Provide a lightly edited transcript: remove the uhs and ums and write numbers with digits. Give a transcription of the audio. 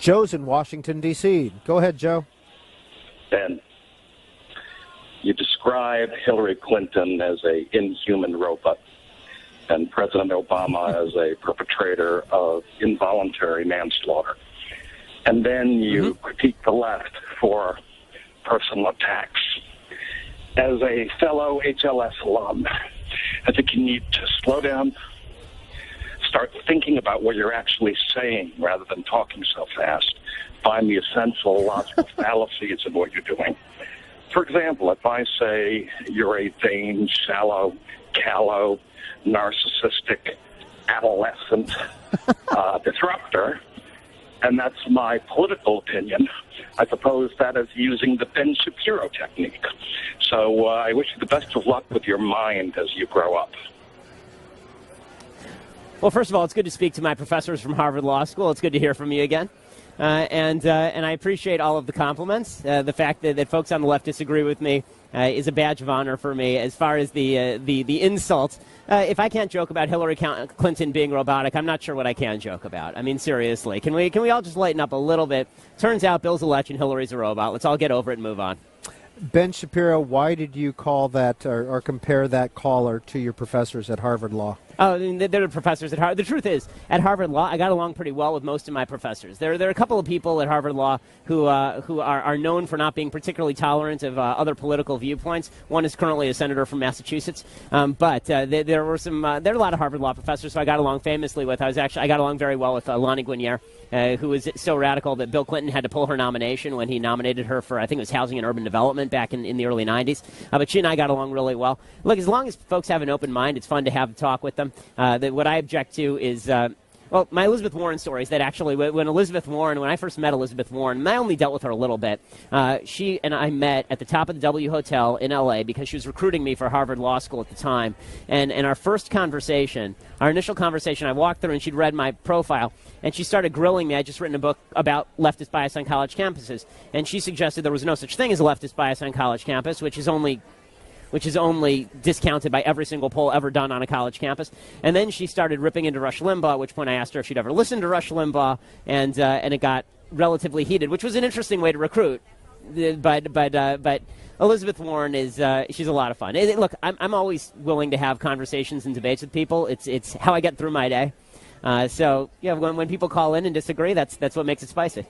Joe's in Washington, D.C. Go ahead, Joe. Ben, you describe Hillary Clinton as a inhuman robot and President Obama as a perpetrator of involuntary manslaughter. And then you critique the left for personal attacks. As a fellow HLS alum, I think you need to slow down, start thinking about what you're actually saying rather than talking so fast. Find the essential logical fallacies in what you're doing. For example, if I say you're a vain, shallow, callow, narcissistic, adolescent disruptor, and that's my political opinion, I suppose that is using the Ben Shapiro technique. So I wish you the best of luck with your mind as you grow up. Well, first of all, it's good to speak to my professors from Harvard Law School. It's good to hear from you again. And I appreciate all of the compliments. The fact that folks on the left disagree with me is a badge of honor for me. As far as the insults, if I can't joke about Hillary Clinton being robotic, I'm not sure what I can joke about. I mean, seriously, can we all just lighten up a little bit? Turns out Bill's a legend, Hillary's a robot. Let's all get over it and move on. Ben Shapiro, why did you call that or compare that caller to your professors at Harvard Law? Oh, they're the professors at Harvard. The truth is, at Harvard Law, I got along pretty well with most of my professors. There are a couple of people at Harvard Law who are known for not being particularly tolerant of other political viewpoints. One is currently a senator from Massachusetts, but there are a lot of Harvard Law professors who I got along famously with. I got along very well with Lonnie Guinier, who was so radical that Bill Clinton had to pull her nomination when he nominated her for, I think it was Housing and Urban Development back in the early 90s. But she and I got along really well. Look, as long as folks have an open mind, it's fun to have a talk with them. What I object to is, my Elizabeth Warren story is that actually when I first met Elizabeth Warren, and I only dealt with her a little bit, she and I met at the top of the W Hotel in L.A. because she was recruiting me for Harvard Law School at the time. And our initial conversation, I walked through and she'd read my profile, and she started grilling me. I'd just written a book about leftist bias on college campuses, and she suggested there was no such thing as a leftist bias on college campus, which is only discounted by every single poll ever done on a college campus. And then she started ripping into Rush Limbaugh, at which point I asked her if she'd ever listened to Rush Limbaugh, and it got relatively heated, which was an interesting way to recruit. But Elizabeth Warren she's a lot of fun. Look, I'm always willing to have conversations and debates with people. It's how I get through my day. So when people call in and disagree, that's what makes it spicy.